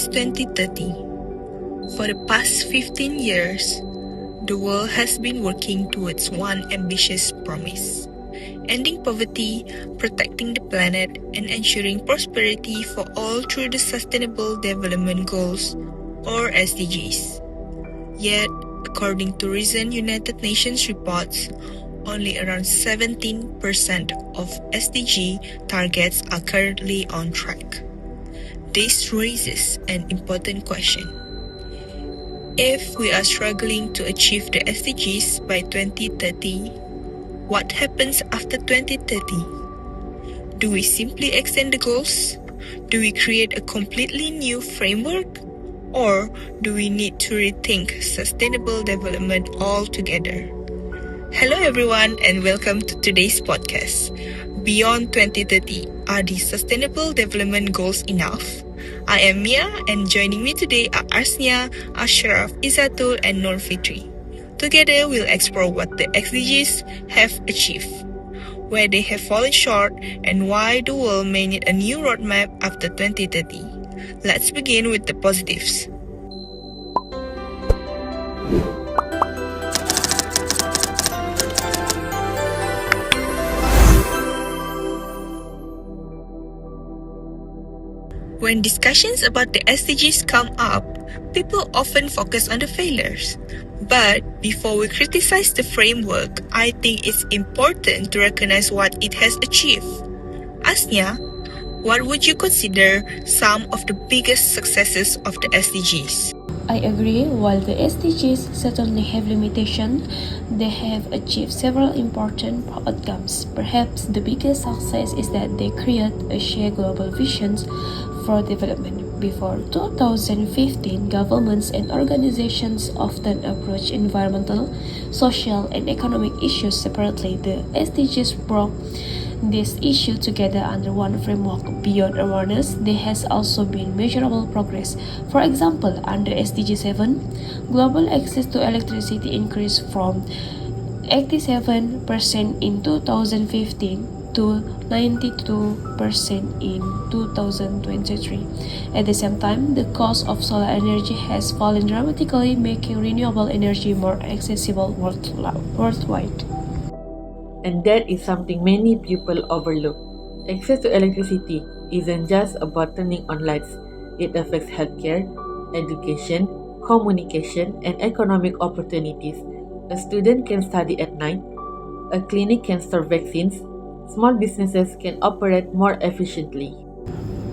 is 2030. For the past 15 years, the world has been working towards one ambitious promise: ending poverty, protecting the planet, and ensuring prosperity for all through the Sustainable Development Goals, or SDGs. Yet, according to recent United Nations reports, only around 17% of SDG targets are currently on track. This raises an important question. If we are struggling to achieve the SDGs by 2030, what happens after 2030? Do we simply extend the goals? Do we create a completely new framework? Or do we need to rethink sustainable development altogether? Hello everyone and welcome to today's podcast. Beyond 2030, are the Sustainable Development Goals enough? I am Mia and joining me today are Arsnia, Ashraf, Izatul and Nur Fitri. Together we'll explore what the SDGs have achieved, where they have fallen short, and why the world may need a new roadmap after 2030. Let's begin with the positives. When discussions about the SDGs come up, people often focus on the failures. But before we criticize the framework, I think it's important to recognize what it has achieved. Asnya, what would you consider some of the biggest successes of the SDGs? I agree, while the SDGs certainly have limitations, they have achieved several important outcomes. Perhaps the biggest success is that they create a shared global vision for development. Before 2015, governments and organizations often approach environmental, social, and economic issues separately. The SDGs brought this issue together under one framework. Beyond awareness, there has also been measurable progress. For example, under SDG 7, global access to electricity increased from 87% in 2015 to 92% in 2023. At the same time, the cost of solar energy has fallen dramatically, making renewable energy more accessible worldwide. And that is something many people overlook. Access to electricity isn't just about turning on lights, it affects healthcare, education, communication, and economic opportunities. A student can study at night, a clinic can store vaccines, small businesses can operate more efficiently.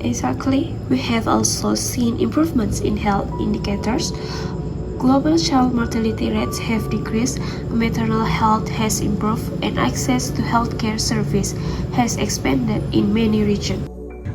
Exactly. We have also seen improvements in health indicators. Global child mortality rates have decreased, maternal health has improved, and access to healthcare service has expanded in many regions.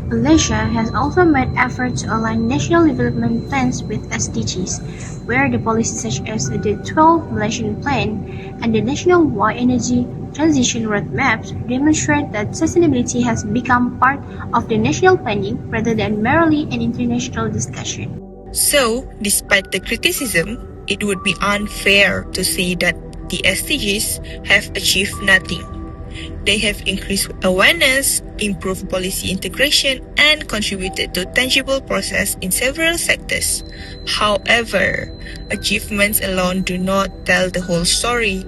Malaysia has also made efforts to align national development plans with SDGs, where the policies such as the 12 Malaysian Plan and the National White Energy Transition Roadmaps demonstrate that sustainability has become part of the national planning rather than merely an international discussion. So, despite the criticism, it would be unfair to say that the SDGs have achieved nothing. They have increased awareness, improved policy integration, and contributed to tangible progress in several sectors. However, achievements alone do not tell the whole story.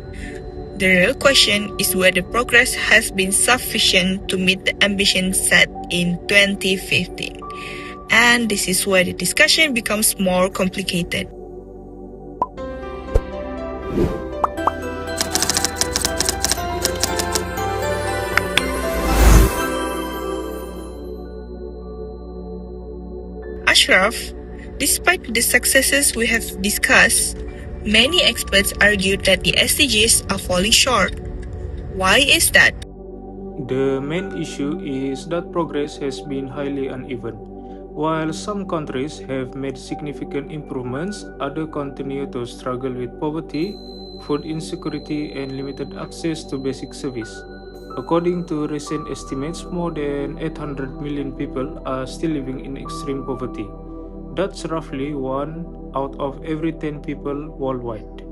The real question is whether progress has been sufficient to meet the ambition set in 2015. And this is where the discussion becomes more complicated. Ashraf, despite the successes we have discussed, many experts argue that the SDGs are falling short. Why is that? The main issue is that progress has been highly uneven. While some countries have made significant improvements, others continue to struggle with poverty, food insecurity, and limited access to basic service. According to recent estimates, more than 800 million people are still living in extreme poverty. That's roughly 1 out of every 10 people worldwide.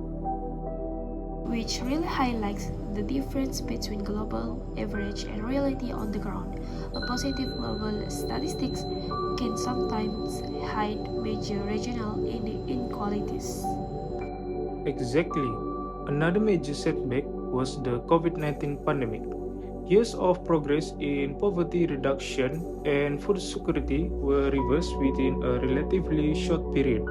which really highlights the difference between global average and reality on the ground. A positive global statistics can sometimes hide major regional inequalities. Exactly. Another major setback was the COVID 19 pandemic. Years of progress in poverty reduction and food security were reversed within a relatively short period.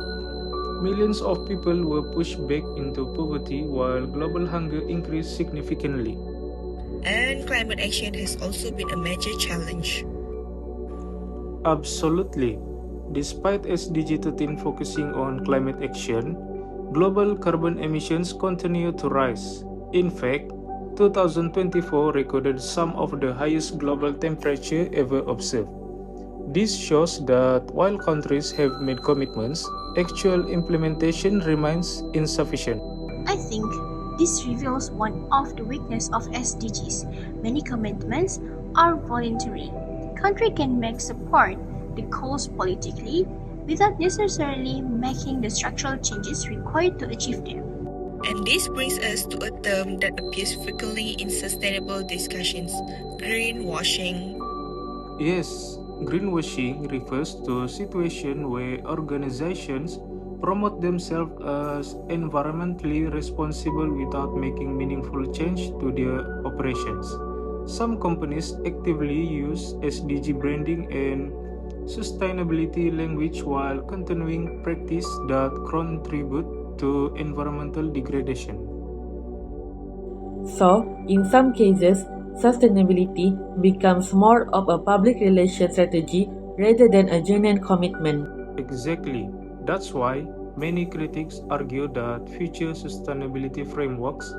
Millions of people were pushed back into poverty while global hunger increased significantly. And climate action has also been a major challenge. Absolutely. Despite SDG 13 focusing on climate action, global carbon emissions continue to rise. In fact, 2024 recorded some of the highest global temperature ever observed. This shows that while countries have made commitments, actual implementation remains insufficient. I think this reveals one of the weaknesses of SDGs. Many commitments are voluntary. The country can make support the goals politically without necessarily making the structural changes required to achieve them. And this brings us to a term that appears frequently in sustainable discussions: greenwashing. Yes, greenwashing refers to a situation where organizations promote themselves as environmentally responsible without making meaningful change to their operations. Some companies actively use SDG branding and sustainability language while continuing practice that contribute to environmental degradation. So, in some cases, sustainability becomes more of a public relations strategy rather than a genuine commitment. Exactly. That's why many critics argue that future sustainability frameworks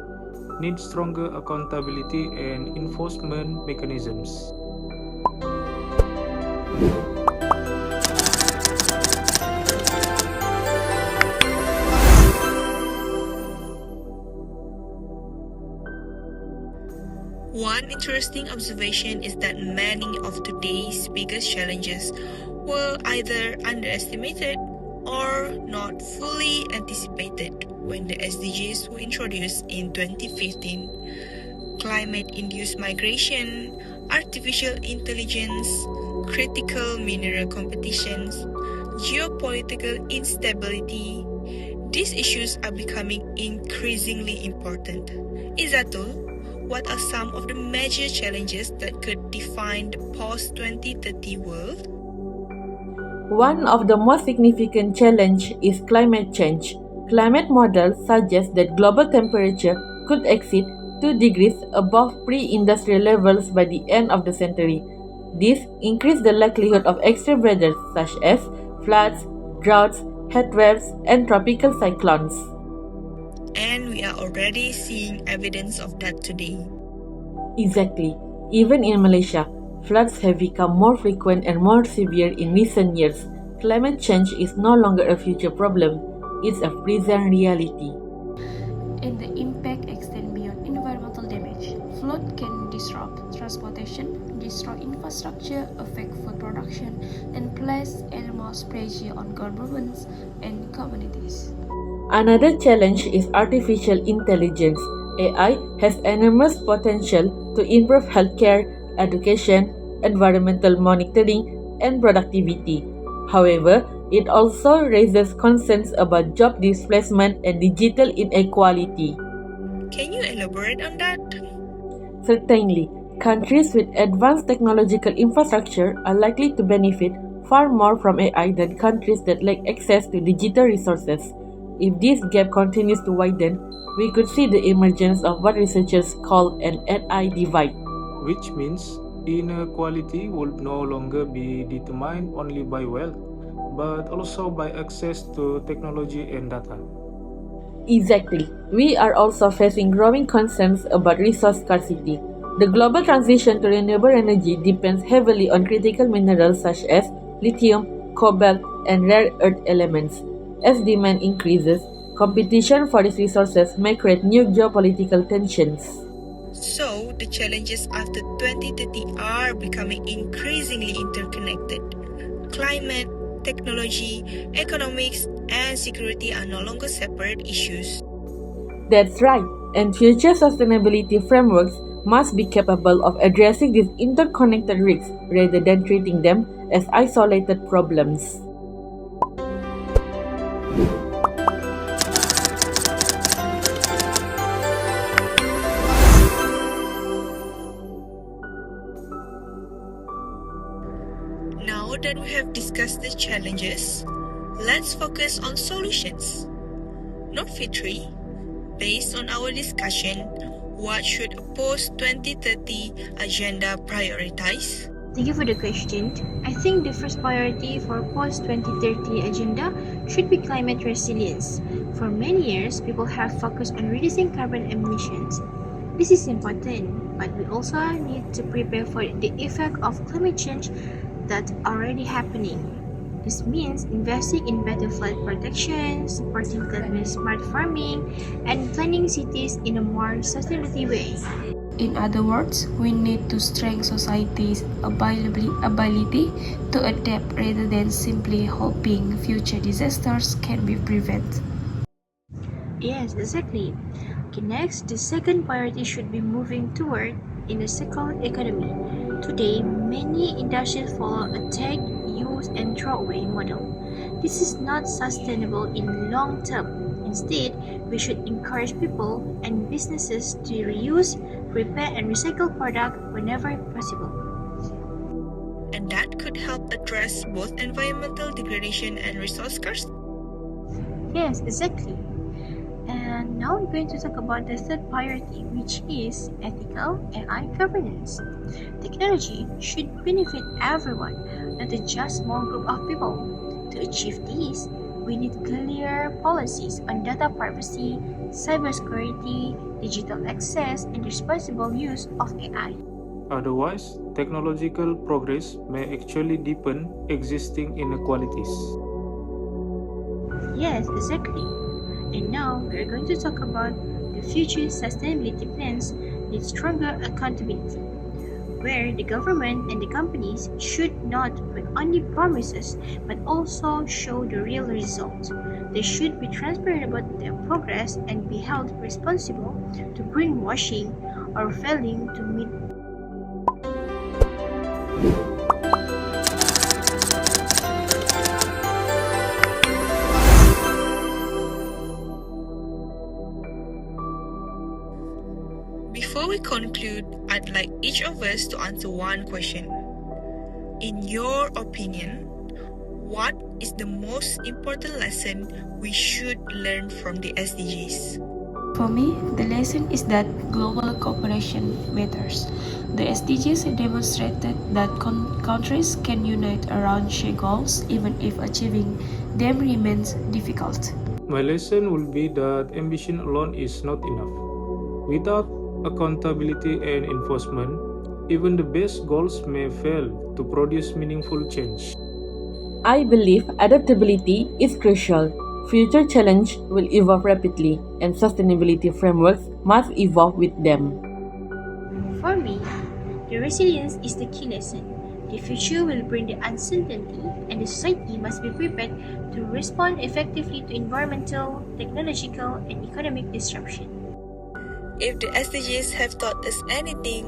need stronger accountability and enforcement mechanisms. One interesting observation is that many of today's biggest challenges were either underestimated or not fully anticipated when the SDGs were introduced in 2015. Climate-induced migration, artificial intelligence, critical mineral competitions, geopolitical instability, these issues are becoming increasingly important. Izatul, what are some of the major challenges that could define the post-2030 world? One of the most significant challenges is climate change. Climate models suggest that global temperature could exceed 2 degrees above pre-industrial levels by the end of the century. This increases the likelihood of extreme weather such as floods, droughts, heatwaves, and tropical cyclones. And we are already seeing evidence of that today. Exactly. Even in Malaysia, floods have become more frequent and more severe in recent years. Climate change is no longer a future problem, it's a present reality. And the impact extends beyond environmental damage. Flood can disrupt transportation, destroy infrastructure, affect food production, and place enormous pressure on governments and communities. Another challenge is artificial intelligence. AI has enormous potential to improve healthcare, education, environmental monitoring, and productivity. However, it also raises concerns about job displacement and digital inequality. Can you elaborate on that? Certainly, countries with advanced technological infrastructure are likely to benefit far more from AI than countries that lack access to digital resources. If this gap continues to widen, we could see the emergence of what researchers call an AI divide. Which means inequality would no longer be determined only by wealth, but also by access to technology and data. Exactly. We are also facing growing concerns about resource scarcity. The global transition to renewable energy depends heavily on critical minerals such as lithium, cobalt, and rare earth elements. As demand increases, competition for these resources may create new geopolitical tensions. So, the challenges after 2030 are becoming increasingly interconnected. Climate, technology, economics, and security are no longer separate issues. That's right, and future sustainability frameworks must be capable of addressing these interconnected risks rather than treating them as isolated problems. Now that we have discussed the challenges, let's focus on solutions. Note Fitri, based on our discussion, what should a post-2030 agenda prioritize? Thank you for the question. I think the first priority for post-2030 agenda should be climate resilience. For many years, people have focused on reducing carbon emissions. This is important, but we also need to prepare for the effect of climate change that's already happening. This means investing in better flood protection, supporting climate-smart farming, and planning cities in a more sustainable way. In other words, we need to strengthen society's ability to adapt rather than simply hoping future disasters can be prevented. Yes, exactly. Okay, next, the second priority should be moving toward in a circular economy. Today, many industries follow a take, use, and throw away model. This is not sustainable in long term. Instead, we should encourage people and businesses to reuse, repair, and recycle product whenever possible. And that could help address both environmental degradation and resource scarcity. Yes, exactly. And now we're going to talk about the third priority, which is ethical AI governance. Technology should benefit everyone, not just a small group of people. To achieve this, we need clear policies on data privacy, cybersecurity, digital access, and responsible use of AI. Otherwise, technological progress may actually deepen existing inequalities. Yes, exactly. And now we are going to talk about the future sustainability plans need stronger accountability, where the government and the companies should not make only promises but also show the real results. They should be transparent about their progress and be held responsible to greenwashing or failing to meet. Before we conclude, I'd like each of us to answer one question. In your opinion, what is the most important lesson we should learn from the SDGs? For me, the lesson is that global cooperation matters. The SDGs demonstrated that countries can unite around shared goals even if achieving them remains difficult. My lesson will be that ambition alone is not enough. Without accountability and enforcement, even the best goals may fail to produce meaningful change. I believe adaptability is crucial. Future challenges will evolve rapidly, and sustainability frameworks must evolve with them. For me, the resilience is the key lesson. The future will bring the uncertainty, and the society must be prepared to respond effectively to environmental, technological, and economic disruption. If the SDGs have taught us anything,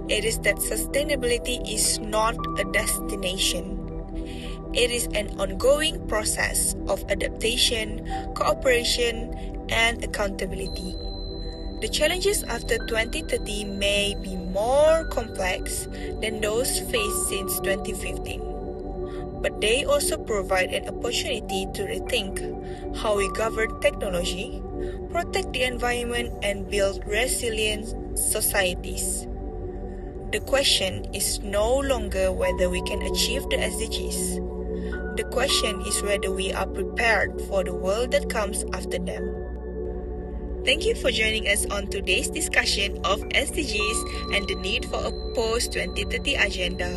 it is that sustainability is not a destination. It is an ongoing process of adaptation, cooperation, and accountability. The challenges after 2030 may be more complex than those faced since 2015, but they also provide an opportunity to rethink how we govern technology, protect the environment, and build resilient societies. The question is no longer whether we can achieve the SDGs. The question is whether we are prepared for the world that comes after them. Thank you for joining us on today's discussion of SDGs and the need for a post-2030 agenda.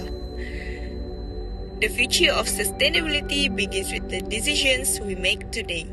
The future of sustainability begins with the decisions we make today.